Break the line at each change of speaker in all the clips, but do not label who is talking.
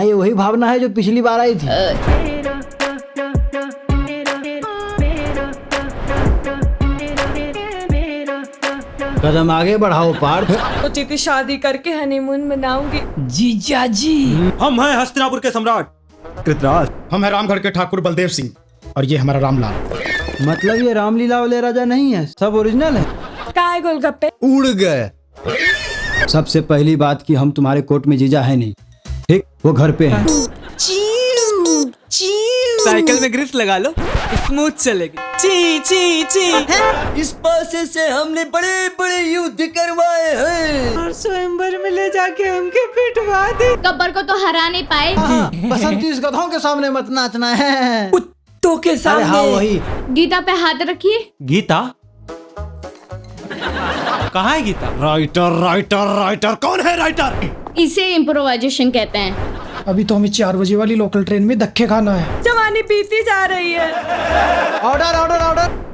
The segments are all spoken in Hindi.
ये वही भावना है जो पिछली बार आई थी। कदम आगे बढ़ाओ पार्थ।
सोची थी शादी करके हनीमून मनाऊंगी।
जीजा जी,
हम हैं हस्तिनापुर के सम्राट कृतराज।
हम हैं रामगढ़ के ठाकुर बलदेव सिंह और ये हमारा रामलाल।
मतलब ये रामलीला वाले राजा नहीं है, सब ओरिजिनल है।
कहाँ है गोलगप्पे?
उड़ गए। सबसे पहली बात कि हम तुम्हारे कोर्ट में जीजा है नहीं, ठीक? वो घर पे हैं।
साइकिल में ग्रिस लगा लो, स्मूथ चलेगी। ची ची ची।
इस पासे से हमने बड़े बड़े युद्ध करवाए हैं
और स्वयंवर में ले जाके हमके पिटवा दे।
गब्बर को तो हरा नहीं पाए।
बसंती इस गधों के सामने मत नाचना है।
कुत्तों के
अरे हाँ
सामने।
वही।
गीता पे हाथ रखिए।
गीता कहाँ है गीता?
राइटर राइटर राइटर कौन है राइटर?
इसे इम्प्रोवाइजेशन कहते हैं।
अभी तो हमें 4 बजे वाली लोकल ट्रेन में धक्के खाना है।
जवानी बीती जा रही है।
Order order order.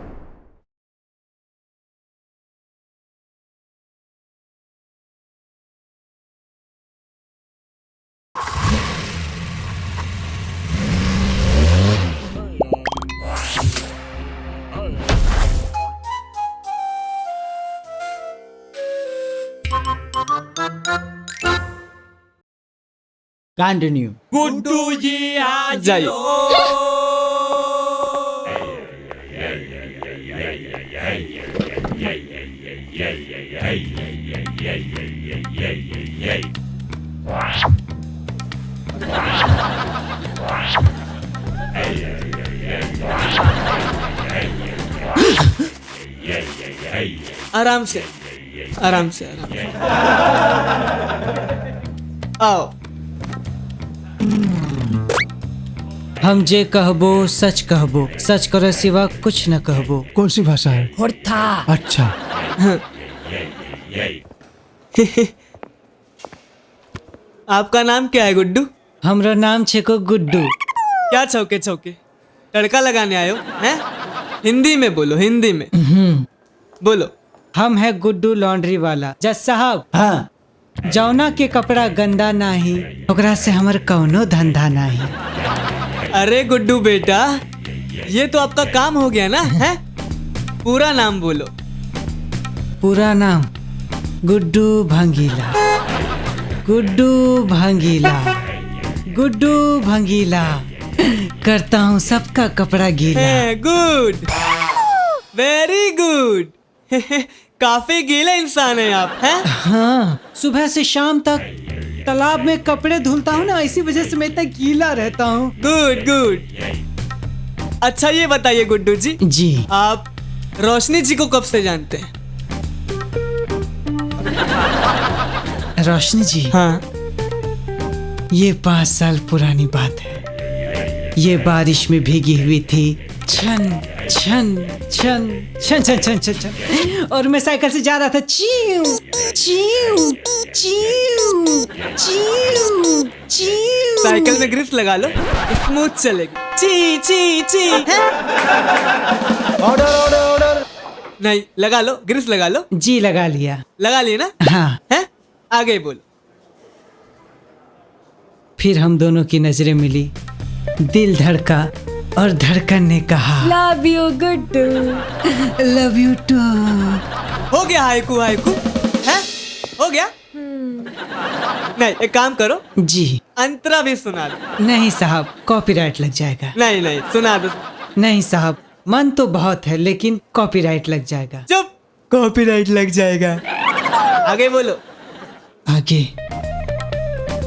Continue.
Guddu ji आ जाइए। आराम से आराम से आराम से। आओ।
हम जे कहबो सच कहबो, सच करे सिवा कुछ न कहबो।
कौन सी भाषा है?
होता।
अच्छा।
आपका नाम क्या है गुड्डू?
हमरा नाम छेको गुड्डू।
क्या चौके चौके तड़का लगाने आयो हैं? हिंदी में बोलो, हिंदी में बोलो।
हम है गुड्डू लॉन्ड्री वाला। जज साहब,
हाँ
जौना के कपड़ा गंदा नाही, ओकरा से हमर कौनो धंधा नाही।
अरे गुड्डू बेटा, ये तो आपका काम हो गया ना है? पूरा नाम बोलो।
पूरा नाम गुड्डू भंगीला। गुड्डू भंगीला। गुड्डू भंगीला। करता हूँ सबका कपड़ा गीला।
Good, very good. काफी गीले इंसान है आप हैं?
हाँ, सुबह से शाम तक तालाब में कपड़े धुलता हूँ ना, इसी वजह से मैं इतना गीला रहता हूँ।
Good good. अच्छा ये बताइए गुड्डू जी,
जी,
आप रोशनी जी को कब से जानते हैं?
रोशनी जी?
हाँ।
ये 5 साल पुरानी बात है। ये बारिश में भीगी हुई थी, छन छन छन छन छन छन छन छन, और मैं साइकिल से जा रहा था। चीऊ चीऊ चीऊ चीऊ चीऊ।
साइकिल में ग्रिस लगा लो, स्मूथ चलेगी। ची ची ची।
Order order order.
नहीं, लगा लो, ग्रिस लगा लो।
जी लगा लिया।
लगा लिए ना?
हाँ।
हैं? आगे बोलो।
फिर हम दोनों की नजरें मिली, दिल धड़का और धड़कन ने कहा
love you Guddu.
Love you too.
हो गया हाइकू हाइकू है? हो गया? नहीं, एक काम करो,
जी।
अंतरा भी सुना दो।
नहीं साहब, कॉपीराइट लग जाएगा।
नहीं नहीं, सुना दो।
नहीं साहब, मन तो बहुत है लेकिन कॉपीराइट लग जाएगा।
चुप, कॉपीराइट लग जाएगा। आगे बोलो।
आगे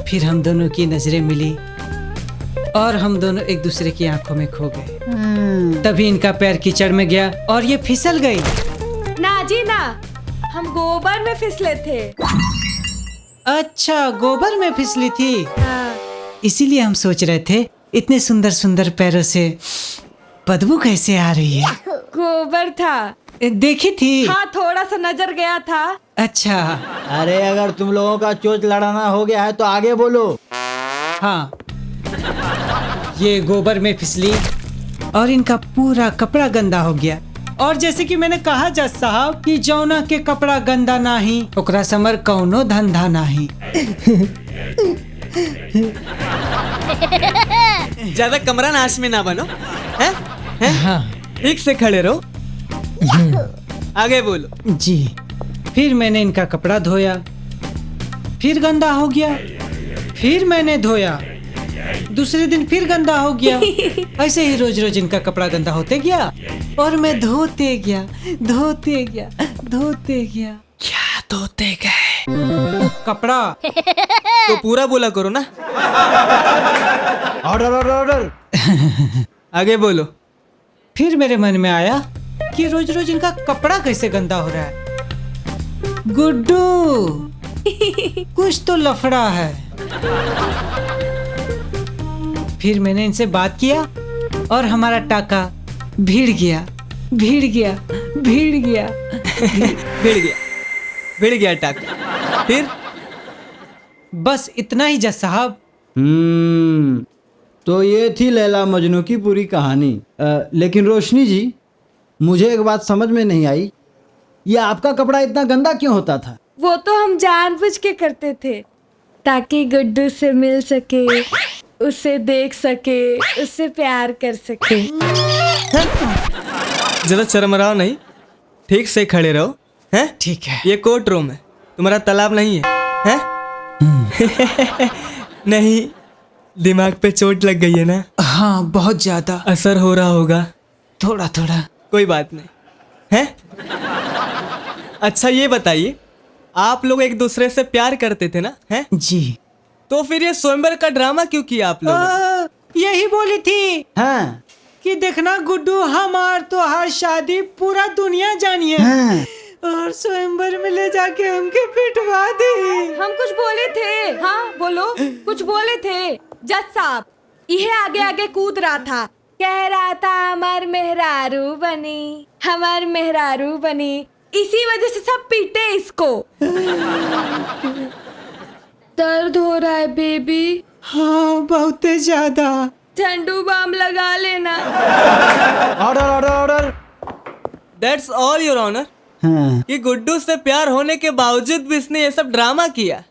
फिर हम दोनों की नजरें मिली और हम दोनों एक दूसरे की आंखों में खो गए। तभी इनका पैर कीचड़ में गया और ये फिसल गई।
ना जी ना, हम गोबर में फिसले थे।
अच्छा, गोबर में फिसली थी।
हाँ।
इसीलिए हम सोच रहे थे इतने सुंदर सुंदर पैरों से बदबू कैसे आ रही है।
गोबर था।
देखी थी?
हाँ, थोड़ा सा नजर गया था।
अच्छा।
अरे अगर तुम लोगों का चोच लड़ाना हो गया है तो आगे बोलो।
हाँ, ये गोबर में फिसली और इनका पूरा कपड़ा गंदा हो गया। और जैसे कि मैंने कहा जज साहब कि जौना के कपड़ा गंदा नाही, ओकरा समर कौनो धंधा नाही।
ज्यादा कमरा नाश में ना बनो, हैं? हैं?
हाँ
ठीक से खड़े रहो। आगे बोलो।
जी। फिर मैंने इनका कपड़ा धोया, फिर गंदा हो गया, फिर मैंने धोया, दूसरे दिन फिर गंदा हो गया। ऐसे ही रोज रोज इनका कपड़ा गंदा होते गया और मैं धोते गया, धोते गया, धोते गया। क्या धोते गए? कपड़ा।
तो पूरा बोला करो ना।
Order order order.
आगे बोलो।
फिर मेरे मन में आया कि रोज रोज इनका कपड़ा कैसे गंदा हो रहा है। गुड्डू, कुछ तो लफड़ा है। फिर मैंने इनसे बात किया और हमारा टाका भिड़ गया, भिड़ गया, भिड़ गया।
भिड़ गया टाका। फिर
बस इतना ही जज साहब।
तो ये थी लैला मजनू की पूरी कहानी। लेकिन रोशनी जी, मुझे एक बात समझ में नहीं आई, ये आपका कपड़ा इतना गंदा क्यों होता था?
वो तो हम जानबूझ के करते थे ताकि गुड्डू से मिल सके, उसे देख सके, उससे प्यार कर सके।
ज्यादा शर्मराओ नहीं, ठीक से खड़े रहो, हैं?
ठीक है।
ये कोर्ट रूम है, तुम्हारा तालाब नहीं है, हैं? नहीं, दिमाग पे चोट लग गई है ना?
हाँ, बहुत ज्यादा
असर हो रहा होगा।
थोड़ा थोड़ा।
कोई बात नहीं, हैं? अच्छा ये बताइए, आप लोग एक दूसरे से प्यार करते थे ना, हैं?
जी।
तो फिर ये स्वयंवर का ड्रामा क्यों किया आप लोग?
यही बोली थी
हाँ।
कि देखना गुड्डू, हमार तो हर शादी पूरा दुनिया जानिए
हाँ।
और स्वयंवर में ले जाके हमके पिटवा दी।
हम कुछ बोले थे? हाँ बोलो, कुछ बोले थे? जज साहब, यह आगे आगे कूद रहा था, कह रहा था हमार मेहरारू बनी, हमार मेहरारू बनी, इसी वजह से सब पीटे इसको। दर्द हो रहा है बेबी?
हाँ, बहुत ज्यादा।
ठंडू बाम लगा लेना।
Order order order.
That's all your honour.
हाँ।
कि गुड्डू से प्यार होने के बावजूद भी इसने ये सब ड्रामा किया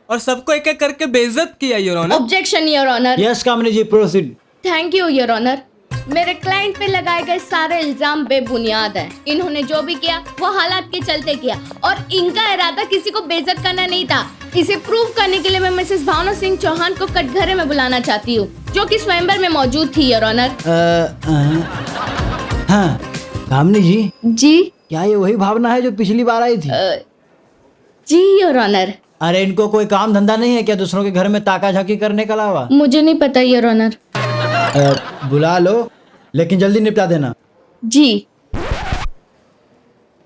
और सबको एक एक करके बेइज्जत किया your honour.
Objection your honour.
Yes Kamini ji, proceed.
Thank you your honour. मेरे क्लाइंट पे लगाए गए सारे इल्जाम बेबुनियाद हैं। इन्होंने जो भी किया वो हालात के चलते किया और इनका इरादा किसी को बेइज्जत करना नहीं था। इसे प्रूव करने के लिए मैं मिसेस भावना सिंह चौहान को कटघरे में बुलाना चाहती हूँ, जो कि स्वयंवर में मौजूद थी योर ऑनर।
हाँ कामिनी जी।
जी।
क्या ये वही भावना है जो पिछली बार आई थी?
जी योर ऑनर।
अरे इनको कोई काम धंधा नहीं है क्या दूसरों के घर में ताका झाकी करने के अलावा?
मुझे नहीं पता योर ऑनर।
बुला लो, लेकिन जल्दी निपटा देना।
जी।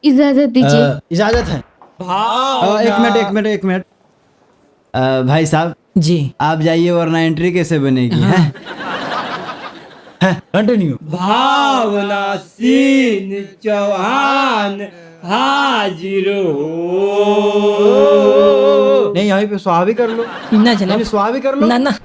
इजाजत दीजिए।
इजाजत है। एक मिनट। भाई साहब
जी।
आप जाइए, वरना एंट्री कैसे बनेगी? हाँ। कंटिन्यू।
भावना सिंह चौहान हाजिर हो।
नहीं, यहीं पे स्वाहा भी कर लो।
ना जनाब,
स्वाहा भी कर लो।
ना ना।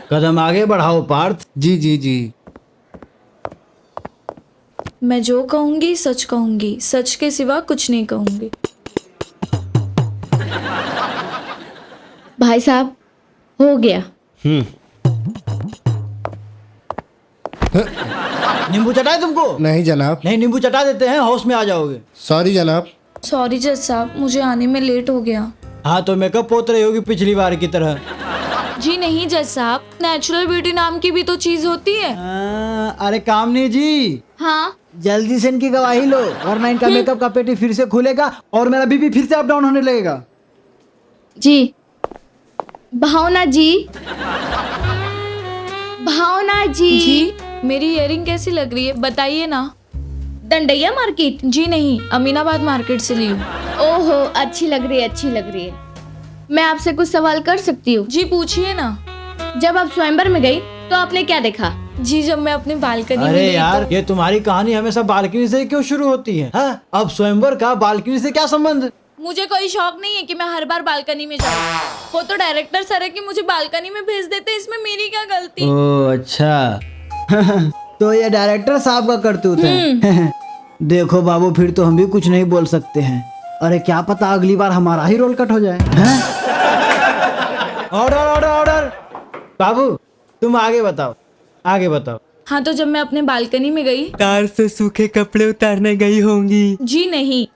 कदम आगे बढ़ाओ पार्थ।
जी जी जी।
मैं जो कहूंगी सच कहूंगी, सच के सिवा कुछ नहीं कहूंगी।
भाई साहब हो गया।
नींबू चटाए तुमको?
नहीं जनाब।
नहीं, नींबू चटा देते हैं, हाउस में आ जाओगे।
सॉरी जनाब।
सॉरी जज साहब, मुझे आने में लेट हो गया।
हाँ तो मेकअप पोत रही होगी पिछली बार की तरह।
जी नहीं जज साहब, नेचुरल ब्यूटी नाम की भी तो चीज होती है।
अरे कामनी जी,
हाँ
जल्दी से इनकी गवाही लो, वरना इनका मेकअप का पेटी फिर से खुलेगा और मेरा बीपी फिर से अप डाउन होने लगेगा।
जी। भावना जी, भावना जी,
जी मेरी इयरिंग कैसी लग रही है बताइए ना।
दंडैया मार्केट?
जी नहीं, अमीनाबाद मार्केट से ली हूँ।
ओहो, अच्छी लग रही है, अच्छी लग रही है। मैं आपसे कुछ सवाल कर सकती हूँ?
जी पूछिए ना।
जब आप स्वयंवर में गई तो आपने क्या देखा?
जी जब मैं अपनी बालकनी में
अरे
गई
यार,
तो
ये तुम्हारी कहानी हमेशा बालकनी से क्यों शुरू होती है? हाँ? अब स्वयंवर का बालकनी से क्या संबंध?
मुझे कोई शौक नहीं है कि मैं हर बार बालकनी में जाऊँ। वो तो डायरेक्टर सर है कि मुझे बालकनी में भेज देते, इसमें मेरी क्या गलती।
ओ अच्छा। तो ये डायरेक्टर साहब का करतूत है। देखो बाबू, फिर तो हम भी कुछ नहीं बोल सकते हैं। अरे क्या पता अगली बार हमारा ही रोल कट हो जाए। Order order order. बाबू तुम आगे बताओ, आगे बताओ।
हाँ तो जब मैं अपने बालकनी में गई।
तार से सूखे कपड़े उतारने गई होंगी।
जी नहीं,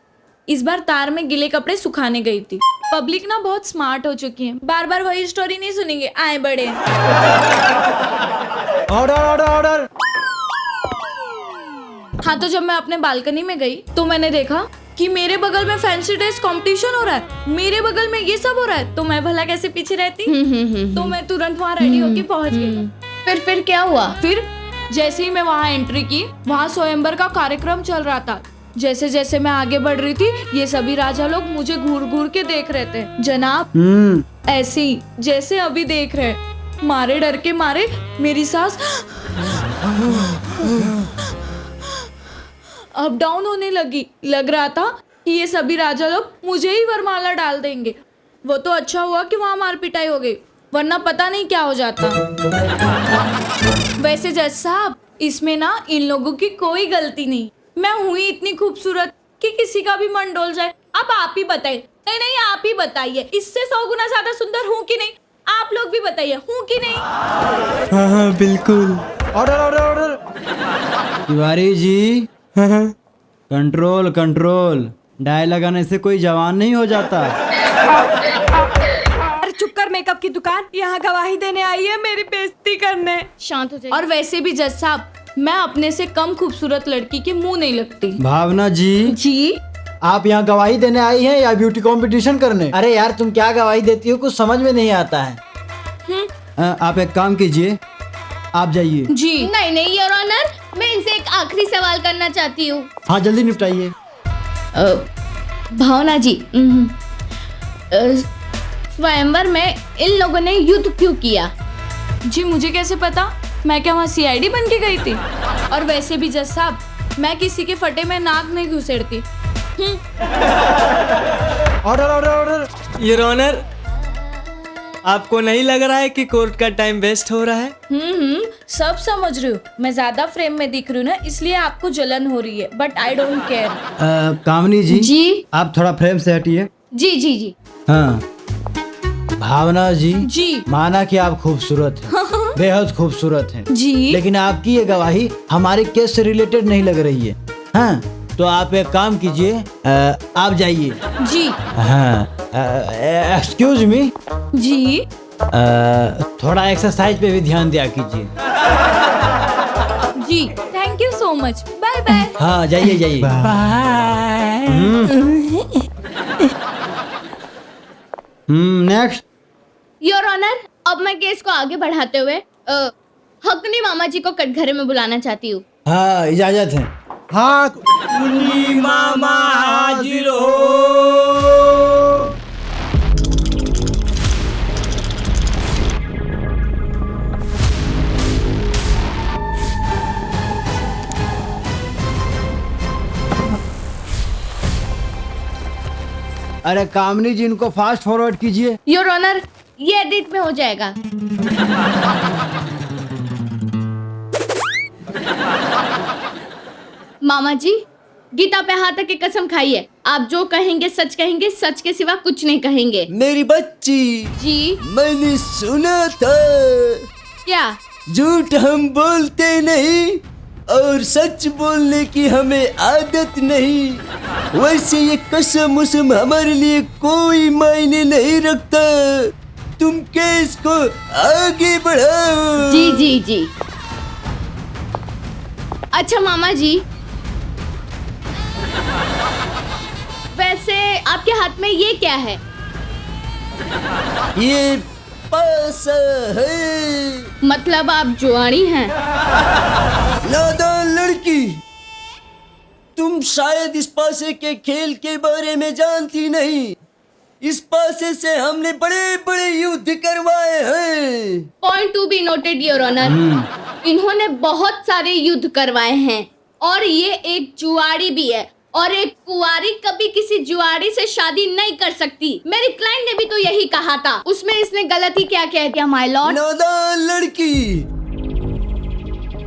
इस बार तार में गिले कपड़े सुखाने गई थी। पब्लिक ना बहुत स्मार्ट हो चुकी है, बार बार वही स्टोरी नहीं सुनेंगे, आए बड़े।
Order order order.
हाँ तो जब मैं अपने बालकनी में गई तो मैंने देखा कि मेरे बगल में फैंसी ड्रेस कंपटीशन हो रहा है, मेरे बगल में ये सब हो रहा है, तो मैं भला कैसे पीछे रहती। तो मैं तुरंत वहाँ रेडी होके पहुँच गई।
फिर क्या हुआ?
फिर जैसे ही मैं वहाँ एंट्री की, वहाँ स्वयंवर का कार्यक्रम चल रहा था। जैसे जैसे मैं आगे बढ़ रही थी, ये सभी राजा लोग मुझे घूर घूर के देख रहे थे जनाब, ऐसे ही जैसे अभी देख रहे। मारे डर के मारे मेरी सांस अप डाउन होने लगी। लग रहा था कि ये सभी राजा लोग मुझे ही वरमाला डाल देंगे। वो तो अच्छा हुआ कि वहाँ मार पिटाई हो गई, वरना पता नहीं क्या हो जाता। वैसे जज साहब, इसमें ना इन लोगों की कोई गलती नहीं। मैं हुई इतनी खूबसूरत कि किसी का भी मन डोल जाए। अब आप ही बताइए। नहीं नहीं, आप ही बताइए, इससे 100 गुना ज्यादा सुंदर हूँ कि नहीं? आप लोग भी बताइए, हूँ कि नहीं?
हाँ हाँ बिल्कुल।
Order order order. Tiwari ji, control control. Dye लगाने से कोई जवान नहीं हो जाता।
अरे चुप कर, मेकअप की दुकान यहाँ गवाही देने आई है, मेरी बेइज्जती करने।
शांत हो जाइए।
और वैसे भी जज साहब, मैं अपने से कम खूबसूरत लड़की के मुंह नहीं लगती।
भावना जी,
जी
आप यहाँ गवाही देने आई हैं या ब्यूटी कंपटीशन करने? अरे यार, तुम क्या गवाही देती हो, कुछ समझ में नहीं आता है। आप एक काम कीजिए, आप जाइए।
जी
नहीं नहीं योर ऑनर, मैं इनसे एक आखिरी सवाल करना चाहती हूँ।
हाँ जल्दी निपटाइए।
भावना जी, स्वयंवर में इन लोगों ने युद्ध क्यों किया?
जी मुझे कैसे पता? मैं क्या वहाँ सीआईडी बन के गई थी? और वैसे भी जज साहब, मैं किसी के फटे में नाक नहीं घुसेड़ती।
Order order order.
Your honour, आपको नहीं लग रहा है कि कोर्ट का टाइम वेस्ट हो रहा है?
सब समझ रही हूँ। मैं ज्यादा फ्रेम में दिख रही हूँ ना, इसलिए आपको जलन हो रही है, बट आई डोंट केयर।
कामनी जी,
जी
आप थोड़ा फ्रेम से हटिए।
जी जी जी।
हाँ भावना जी,
जी
माना कि आप खूबसूरत हैं, बेहद खूबसूरत हैं,
जी
लेकिन आपकी ये गवाही हमारे केस से रिलेटेड नहीं लग रही है। हाँ तो आप एक काम कीजिए, आप जाइए।
जी
हाँ एक्सक्यूज मी
जी।
थोड़ा एक्सरसाइज पे भी ध्यान दिया कीजिए।
जी thank you so much, bye bye.
हाँ जाइए जाइए। नेक्स्ट।
योर ऑनर, अब मैं केस को आगे बढ़ाते हुए हकनी मामा जी को कटघरे में बुलाना चाहती हूँ।
हाँ इजाजत है।
हाँ
मामा हाजिर हो।
अरे कामनी जी, इनको फास्ट फॉरवर्ड कीजिए।
योर ऑनर, ये एडिट में हो जाएगा। मामा जी, गीता पे हाथ की कसम खाइए, आप जो कहेंगे सच के सिवा कुछ नहीं कहेंगे।
मेरी बच्ची,
जी
मैंने सुना था
क्या?
झूठ हम बोलते नहीं और सच बोलने की हमें आदत नहीं। वैसे ये कसम उसम हमारे लिए कोई मायने नहीं रखता। तुम केस को आगे बढ़ाओ।
जी जी जी। अच्छा मामा जी, वैसे आपके हाथ में ये क्या है?
ये पासा है।
मतलब आप जुआरी हैं?
नादान लड़की, तुम शायद इस पासे के खेल के बारे में जानती नहीं। इस पासे से हमने बड़े बड़े युद्ध करवाए हैं।
Point to be noted your honour. इन्होंने बहुत सारे युद्ध करवाए हैं और ये एक जुआरी भी है, और एक कुंवारी कभी किसी जुआरी से शादी नहीं कर सकती। मेरी क्लाइंट ने भी तो यही कहा था। उसमें इसने गलती क्या कह दिया माय लॉर्ड?
नादान लड़की,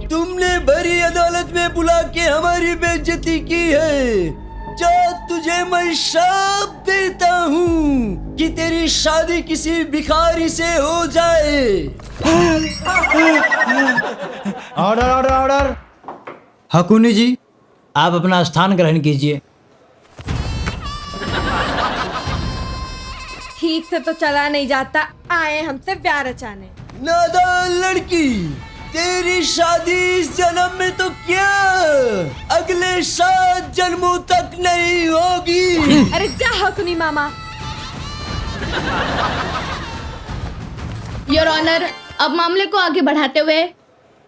तुमने भरी अदालत में बुला के हमारी बेइज्जती की है। जा, तुझे मैं श्राप देता हूँ कि तेरी शादी किसी भिखारी से हो जाए।
Order order order. Hakuni ji, आप अपना स्थान ग्रहण कीजिए।
ठीक से तो चला नहीं जाता, आए हमसे प्यार रचाने।
नादान लड़की, तेरी शादी इस जन्म में तो क्या, अगले 7 जन्मों तक नहीं होगी।
अरे जा हकुनी मामा।
योर ऑनर, अब मामले को आगे बढ़ाते हुए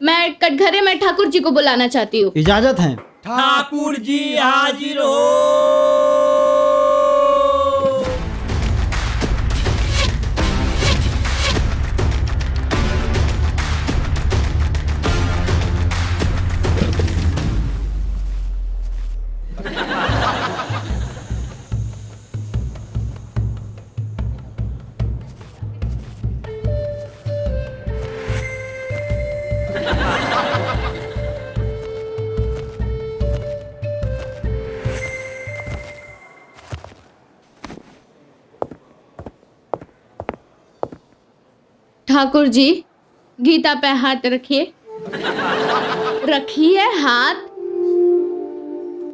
मैं कटघरे में ठाकुर जी को बुलाना चाहती हूँ।
इजाजत है।
ठाकुर जी हाजिर हो।
ठाकुर जी, गीता पे हाथ रखिए। रखिए हाथ,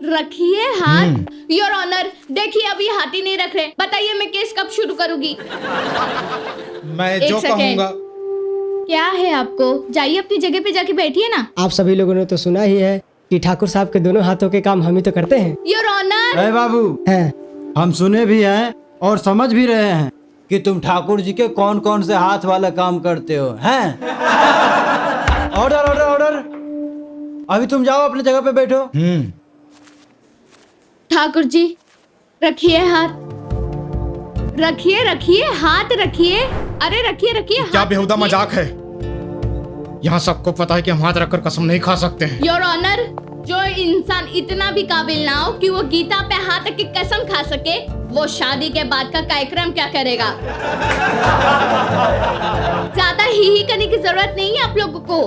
रखिए हाथ। योर ऑनर, देखिए अभी हाथ ही नहीं रख रहे। बताइए मैं केस कब शुरू करूंगी?
मैं
एक
जो
सेकेंड।
कहूंगा।
क्या है आपको? जाइए अपनी जगह पे जाके बैठिए ना।
आप सभी लोगों ने तो सुना ही है कि ठाकुर साहब के दोनों हाथों के काम हम ही तो करते हैं।
Your honour.
अरे बाबू,
हैं।
हम सुने भी हैं और समझ भी रहे हैं कि तुम ठाकुर जी के कौन कौन से हाथ वाला काम करते हो, हैं? Order order order. अभी तुम जाओ अपनी जगह पे बैठो।
ठाकुर जी, रखिए हाथ, रखिए रखिए हाथ रखिए। अरे रखिए रखिए।
क्या बेहुदा मजाक है? यहाँ सबको पता है कि हम हाथ रखकर कसम नहीं खा सकते हैं।
योर ऑनर, जो इंसान इतना भी काबिल ना हो कि वो गीता पे हाथ की कसम खा सके, वो शादी के बाद का कार्यक्रम क्या करेगा? ज्यादा ही करने की जरूरत नहीं है आप लोगों को।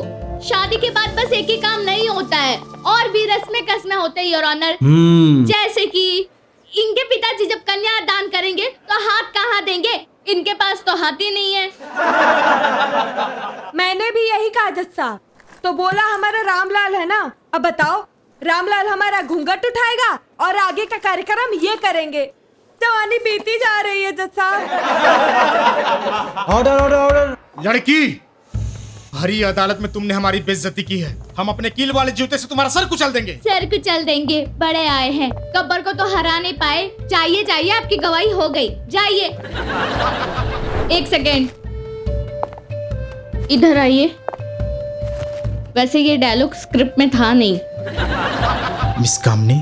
शादी के बाद बस एक ही काम नहीं होता है, और भी रस्में कसमें होते हैं योर ऑनर। जैसे कि इनके पिताजी जब कन्या दान करेंगे तो हाथ कहाँ देंगे? इनके पास तो हाथ ही नहीं है।
मैंने भी यही कहा जज साहब, तो बोला हमारा रामलाल है ना। अब बताओ, रामलाल हमारा घूंघट उठाएगा और आगे का कार्यक्रम ये करेंगे। जवानी बीती जा रही है जज साहब।
Order order order.
लड़की, भरी अदालत में तुमने हमारी बेइज्जती की है। हम अपने कील वाले जूते से तुम्हारा सर कुचल देंगे।
सर कुचल देंगे? बड़े आए हैं, गब्बर को तो हरा नहीं पाए। जाइए जाइए, आपकी गवाही हो गई, जाइए। एक सेकेंड, इधर आइए। वैसे ये डायलॉग स्क्रिप्ट में था नहीं।
मिस कामनी,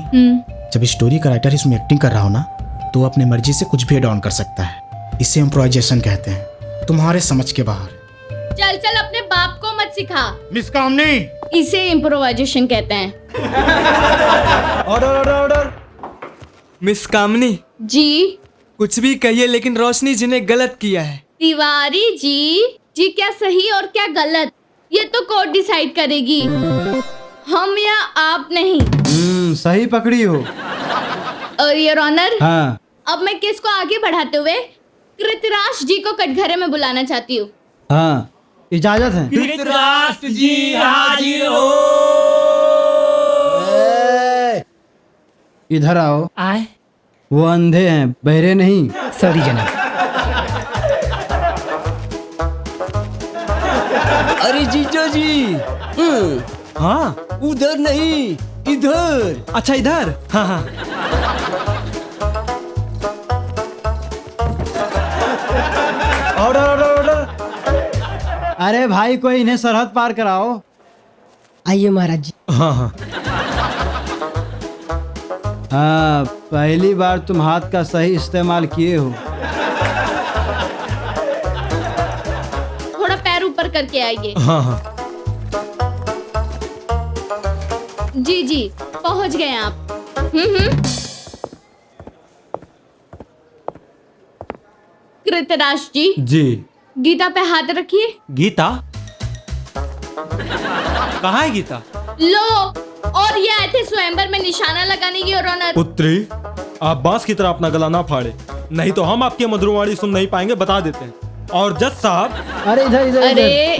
जब स्टोरी का राइटर इसमें एक्टिंग कर रहा हो ना, तो वो अपनी मर्जी से कुछ भी ऐड ऑन कर सकता है। इसे इम्प्रोवाइजेशन कहते हैं, तुम्हारे समझ के बाहर।
चल चल, अपने बाप को मत सिखा।
मिस कामनी,
इसे इम्प्रोवाइजेशन कहते हैं।
Order order order.
मिस कामनी,
जी
कुछ भी कहिए, लेकिन रोशनी जी ने गलत किया है।
तिवारी जी, जी क्या सही और क्या गलत, ये तो कोर्ट डिसाइड करेगी। हम या आप नहीं।
सही पकड़ी हो।
और योर ऑनर,
हाँ
अब मैं किसको आगे बढ़ाते हुए कृतराज जी को कटघरे में बुलाना चाहती हूँ।
हाँ इजाजत है।
धृतराष्ट्र जी हाजिर हो।
इधर आओ।
आए।
वो अंधे हैं, बहरे नहीं।
सॉरी जनाब।
अरे जीजा जी,
हाँ
उधर नहीं, इधर।
अच्छा इधर। हाँ हाँ।
Order order order. अरे भाई कोई इन्हें सरहद पार कराओ।
आइए महाराज जी।
हाँ हाँ।
हाँ पहली बार तुम हाथ का सही इस्तेमाल किए हो।
थोड़ा पैर ऊपर करके आइए।
हाँ हाँ।
जी जी, पहुंच गए आप। कृतराज जी,
जी।
गीता पे हाथ रखिए।
गीता कहाँ है गीता?
लो, और ये आए थे स्वयंवर में निशाना लगाने की। और ऑनर,
पुत्री, आप बांस की तरह अपना गला ना फाड़े, नहीं तो हम आपकी मधुरवाणी सुन नहीं पाएंगे, बता देते हैं। और जज साहब।
अरे इधर इधर
अरे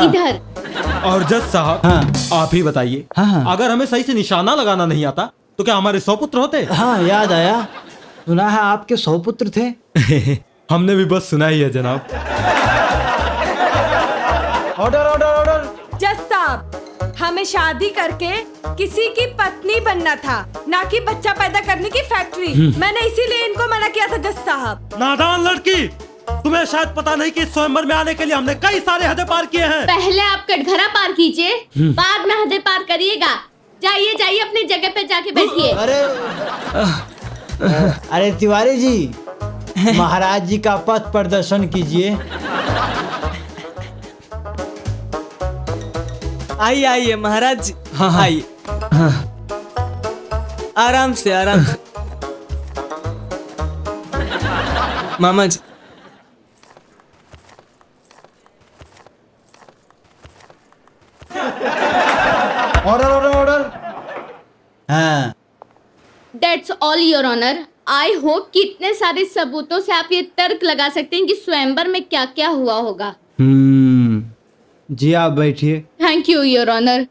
इधर।
और जज साहब,
हाँ।
आप ही बताइए,
हाँ।
अगर हमें सही से निशाना लगाना नहीं आता तो क्या हमारे 100 पुत्र होते?
हाँ याद आया, सुना है आपके 100 पुत्र थे।
हमने भी बस सुना ही है जनाब।
Order order order.
जज साहब, हमें शादी करके किसी की पत्नी बनना था, ना कि बच्चा पैदा करने की फैक्ट्री। मैंने इसीलिए इनको मना किया था जज साहब।
नादान लड़की, तुम्हें शायद पता नहीं कि स्वयंवर में आने के लिए हमने कई सारे हदें पार किए हैं।
पहले आप कटघरा पार कीजिए, बाद में हदें पार करिएगा। जाइए जाइए, अपनी जगह पे जाके बैठिए।
अरे तिवारी जी, महाराज जी का पथ प्रदर्शन कीजिए।
आइए आइए महाराज जी। हाँ आइए। आराम से आराम से। मामा जी।
Order order order. हाँ
That's all your honor. I hope कि इतने सारे सबूतों से आप ये तर्क लगा सकते हैं कि स्वयंवर में क्या क्या हुआ होगा।
जी आप बैठिए।
Thank you your honour.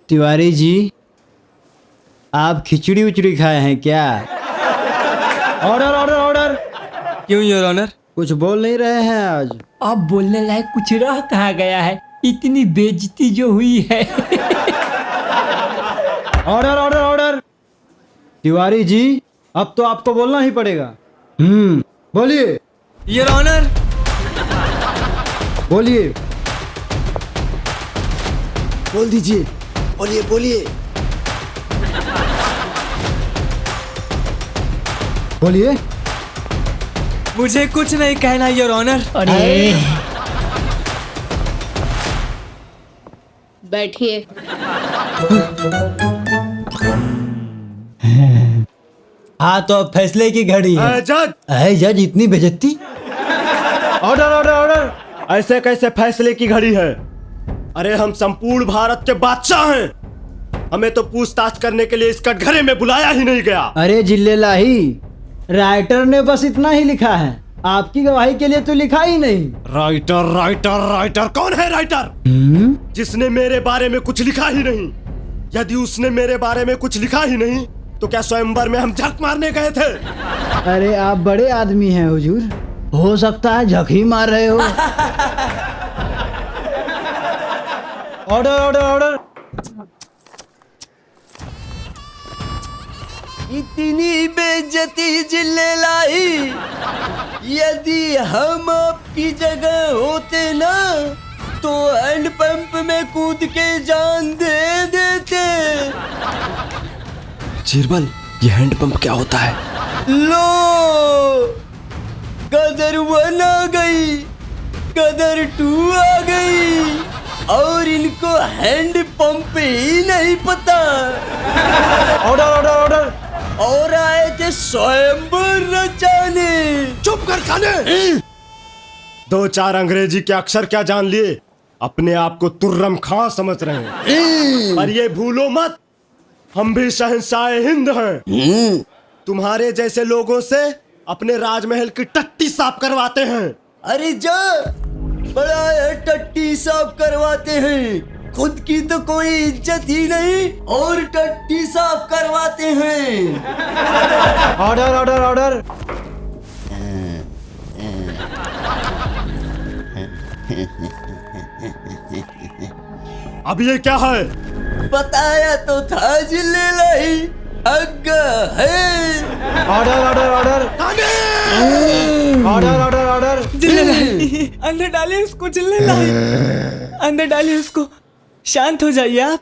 Tiwari ji, आप खिचड़ी उचड़ी खाए हैं क्या? Order order order.
क्यों योर ऑनर?
कुछ बोल नहीं रहे हैं आज?
अब बोलने लायक कुछ रह कहाँ गया है, इतनी बेइज्जती जो हुई है।
Order order order. Tiwari ji, अब तो आपको बोलना ही पड़ेगा। बोलिए
योर ऑनर।
बोलिए।
बोल दीजिए, बोलिए बोलिए
बोलिए।
मुझे कुछ नहीं कहना योर ऑनर।
अरे
बैठिए।
हाँ तो अब फैसले की घड़ी है।
जज,
है जज, इतनी बेइज्जती। Order order order.
ऐसे कैसे फैसले की घड़ी है? अरे हम संपूर्ण भारत के बादशाह हैं, हमें तो पूछताछ करने के लिए इस कटघरे में बुलाया ही नहीं गया।
अरे जिल्ले लाही, राइटर ने बस इतना ही लिखा है, आपकी गवाही के लिए तो लिखा ही नहीं।
राइटर राइटर राइटर, कौन है राइटर? जिसने मेरे बारे में कुछ लिखा ही नहीं। यदि उसने मेरे बारे में कुछ लिखा ही नहीं तो क्या स्वयंवर में हम झक मारने गए थे?
अरे आप बड़े आदमी हैं हुजूर, हो सकता है झक ही मार रहे हो। Order order order.
इतनी बेइज्जती जिल्ले लाई, यदि हम आपकी जगह होते ना तो हैंडपंप में कूद के जान दे देते।
चिरबल, ये हैंडपंप क्या होता है?
लो, गदर 1 आ गई, गदर 2 आ गई, और इनको हैंड पंप ही नहीं पता।
Order order order.
और आए थे स्वयंवर रचाने। चुप कर खाने।
2-4 अंग्रेजी के अक्षर क्या जान लिए, अपने आप को तुर्रम खां समझ रहे हैं। पर ये भूलो मत, हम भी शहंशाह हिंद हैं। तुम्हारे जैसे लोगों से अपने राजमहल की टट्टी साफ करवाते हैं।
अरे जा, बड़ा है टट्टी साफ करवाते हैं, खुद की तो कोई इज्जत ही नहीं और टट्टी साफ करवाते हैं।
Order order order.
अब ये क्या है?
बताया तो था जिल्लेलाही, अग्गा है।
Order order order order order order.
जिल्लेलाही, अंदर डालिए उसको। जिल्लेलाही, अंदर डालिए उसको। शांत हो जाइए आप।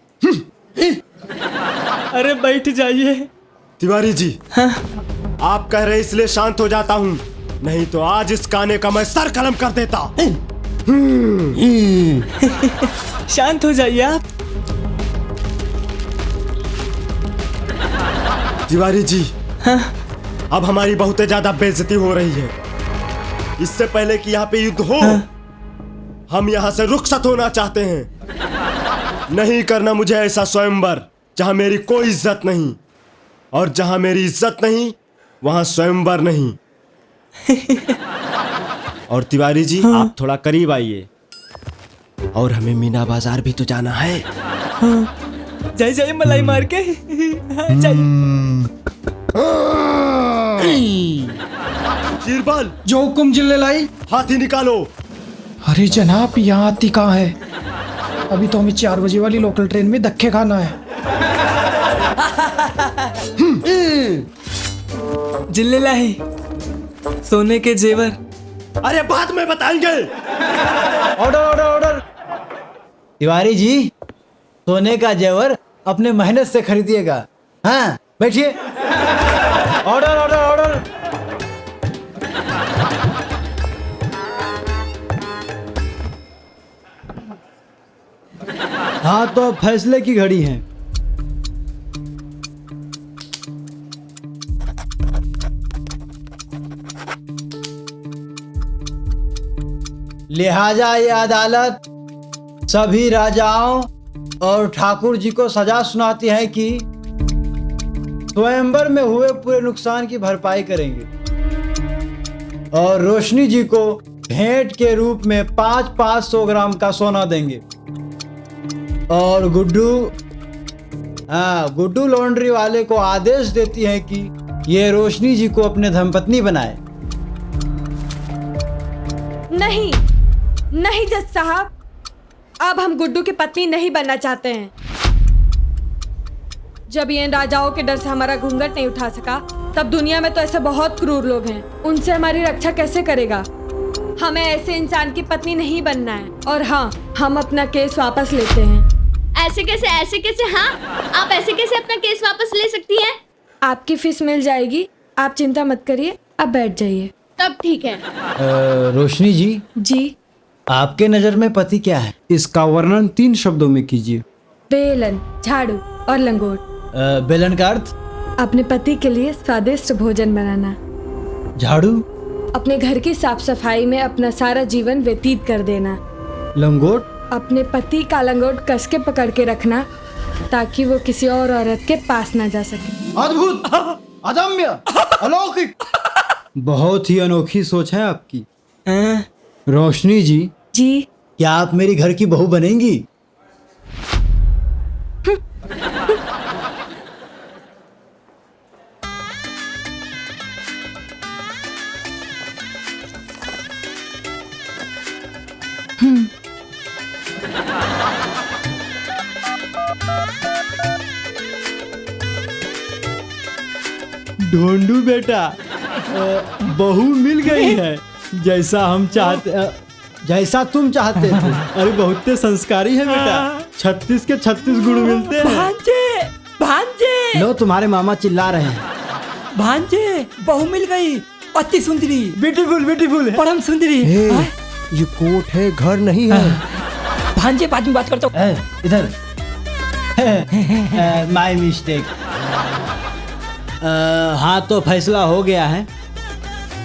अरे बैठ जाइए।
तिवारी जी,
हाँ?
आप कह रहे इसलिए शांत हो जाता हूँ, नहीं तो आज इस काने का मैं सर कलम कर देता।
शांत हो जाइए आप।
तिवारी जी,
हाँ?
अब हमारी बहुत ज्यादा बेइज्जती हो रही है। इससे पहले कि यहाँ पे युद्ध हो, हाँ? हम यहाँ से रुखसत होना चाहते हैं। नहीं करना मुझे ऐसा स्वयंवर जहाँ मेरी कोई इज्जत नहीं, और जहाँ मेरी इज्जत नहीं वहाँ स्वयंवर नहीं। और तिवारी जी, हाँ? आप थोड़ा करीब आइए। और हमें मीना बाजार भी तो जाना है।
हाँ। जाइए जाइए, मलाई मार के। हाँ,
शीरबल,
जो हुकुम जिल्लेलाही।
हाथी निकालो।
अरे जनाब, यहाँ हाथी कहाँ है? अभी तो हमें 4 बजे वाली लोकल ट्रेन में धक्के खाना है।
जिल्लेलाही, सोने के जेवर।
अरे बाद में बताएंगे।
Order order order. Tiwari ji, सोने का जेवर अपने मेहनत से खरीदिएगा। हाँ, बैठिए। Order order order. हाँ, तो अब फैसले की घड़ी है। लिहाजा ये अदालत सभी राजाओं और ठाकुर जी को सजा सुनाती है कि स्वयंवर में हुए पूरे नुकसान की भरपाई करेंगे, और रोशनी जी को भेंट के रूप में 500 ग्राम का सोना देंगे, और गुड्डू लॉन्ड्री वाले को आदेश देती है कि ये रोशनी जी को अपने धर्मपत्नी बनाए।
नहीं नहीं जज साहब, अब हम गुड्डू की पत्नी नहीं बनना चाहते हैं। जब ये राजाओं के डर से हमारा घूंघट नहीं उठा सका, तब दुनिया में तो ऐसे बहुत क्रूर लोग हैं, उनसे हमारी रक्षा कैसे करेगा? हमें ऐसे इंसान की पत्नी नहीं बनना है। और हाँ, हम अपना केस वापस लेते हैं।
ऐसे कैसे? हाँ, आप ऐसे कैसे अपना केस वापस ले सकती हैं?
आपकी फीस मिल जाएगी, आप चिंता मत करिए, अब बैठ जाइए।
तब ठीक है।
रोशनी जी।
जी।
आपके नजर में पति क्या है?
इसका वर्णन 3 शब्दों में कीजिए।
बेलन, झाड़ू और लंगोट।
बेलन का अर्थ?
अपने पति के लिए स्वादिष्ट भोजन बनाना।
झाड़ू?
अपने घर की साफ सफाई में अपना सारा जीवन व्यतीत कर देना।
लंगोट?
अपने पति का लंगोट कस के पकड़ के रखना, ताकि वो किसी और औरत के पास ना जा सके।
अद्भुत, अदम्य, अलौकिक। बहुत ही अनोखी सोच है आपकी। रोशनी जी।
जी।
क्या आप मेरी घर की बहू बनेंगी? ढोंडू बेटा, बहू मिल गई है जैसा हम चाहते, जैसा तुम चाहते थे। अरे बहुत संस्कारी है बेटा, 36 के 36 गुण मिलते हैं।
भांजे, भांजे।
लो, तुम्हारे मामा चिल्ला रहे हैं।
भांजे, बहू मिल गई, अति सुंदरी,
ब्यूटीफुल ब्यूटीफुल,
परम सुंदरी।
ये कोर्ट है, घर नहीं है।
भांजे, बाद में बात करता हूँ।
इधर। My mistake. हाँ, तो फैसला हो गया है।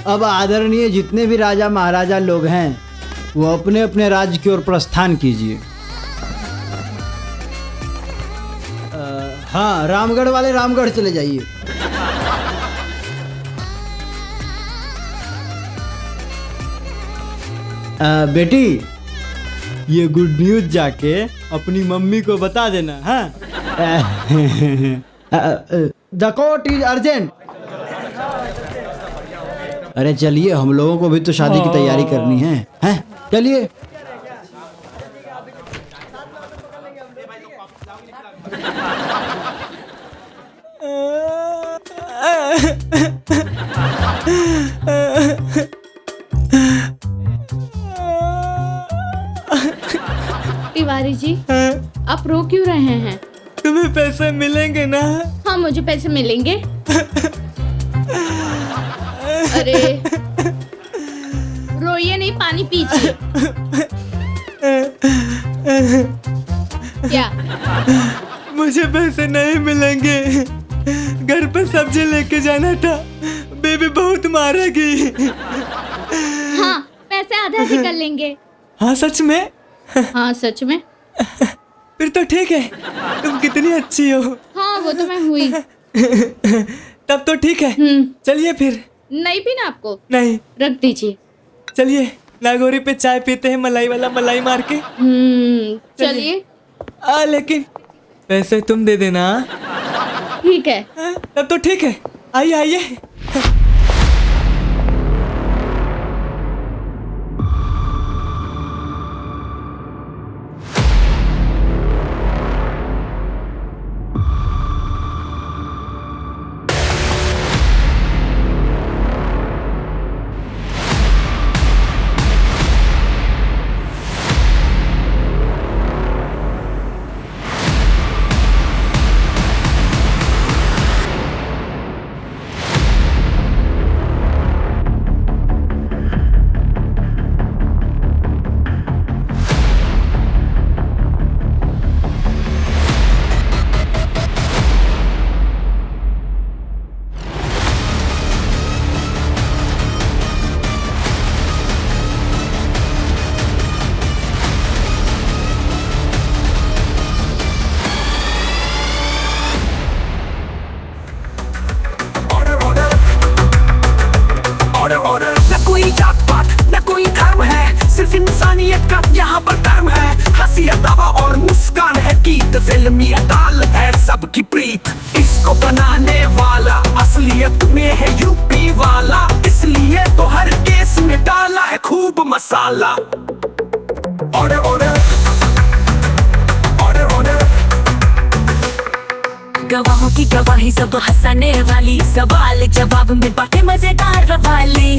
अब आदरणीय जितने भी राजा महाराजा लोग हैं, वो अपने अपने राज्य की ओर प्रस्थान कीजिए। हाँ, रामगढ़ वाले रामगढ़ चले जाइए। बेटी, ये गुड न्यूज जाके अपनी मम्मी को बता देना। हाँ, द कोर्ट इज अर्जेंट। अरे चलिए, हम लोगों को भी तो शादी की तैयारी करनी है। हैं? चलिए।
तिवारी जी, आप रो क्यों रहे हैं?
तुम्हें पैसे मिलेंगे ना?
हाँ, मुझे पैसे मिलेंगे। अरे रोइए नहीं, पानी पीजिए। क्या?
मुझे पैसे नहीं मिलेंगे। घर पे सब्जी लेके जाना था, बेबी बहुत मारेगी।
हाँ, पैसे आधे आधे कर लेंगे।
हाँ सच में?
हाँ सच में।
फिर तो ठीक है, तुम कितनी अच्छी हो।
हाँ, वो तो मैं हुई।
तब तो ठीक है, चलिए फिर।
नहीं पीना आपको?
नहीं।
रख दीजिए।
चलिए, नागौरी पे चाय पीते हैं, मलाई वाला मलाई मार के।
चलिए।
लेकिन पैसे तुम दे देना।
ठीक है।
तब तो ठीक है, आइए आइए।
न कोई जात पात न कोई धर्म है, सिर्फ इंसानियत का यहाँ पर धर्म है। हंसी दावा और मुस्कान है गीत, फिल्मी अदालत है सबकी प्रीत। इसको बनाने वाला असलियत में है यूपी वाला, इसलिए तो हर केस में डाला है खूब मसाला। Order order order order.
गवाहों की गवाही सब हंसाने वाली, सवाल जवाब में बातें मजेदार रवाली।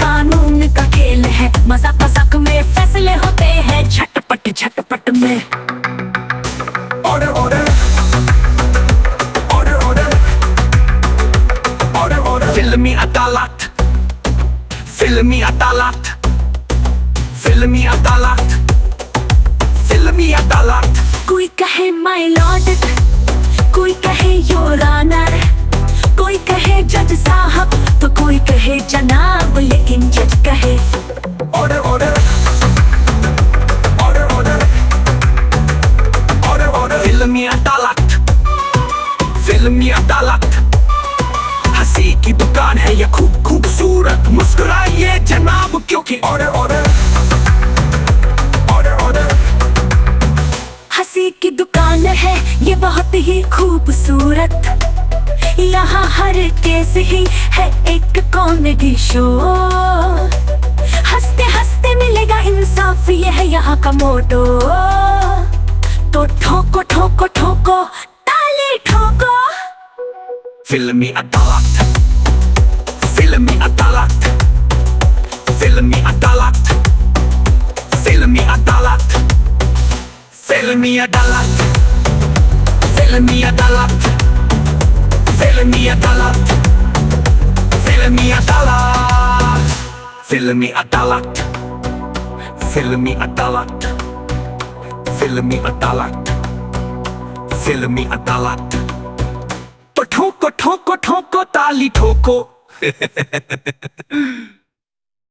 कानून का खेल है, मजाक मजाक में फैसले होते हैं झटपट झटपट में।
Order order order order order order. फिल्मी अदालत फिल्मी अदालत फिल्मी अदालत फिल्मी अदालत।
कोई कहे माय लॉर्ड, कोई कहे योर ऑनर, कोई कहे जज साहब तो कोई कहे जनाब, लेकिन जज कहे
order order order order order order. फिल्मी अदालत फिल्मी अदालत। हंसी की दुकान है ये खूब खूबसूरत, मुस्कुराइए जनाब क्योंकि ऑर्डर ऑर्डर ऑर्डर ऑर्डर।
हंसी की दुकान है ये बहुत ही खूबसूरत, यहाँ हर केस ही है एक कॉमेडी शो। हंसते हंसते मिलेगा इंसाफ, ये है यहाँ का मोटो। तो ठोको ठोको ठोको ताली ठोको।
फिल्मी अदालत फिल्मी अदालत फिल्मी अदालत फिल्मी अदालत फिल्मी अदालत फिल्मी अदालत फिल्मी अदालत फिल्मी अदालत फिल्मी अदालत फिल्मी अदालत फिल्मी अदालत फिल्मी अदालत। तो ठोको ठोको ठोको ताली ठोको।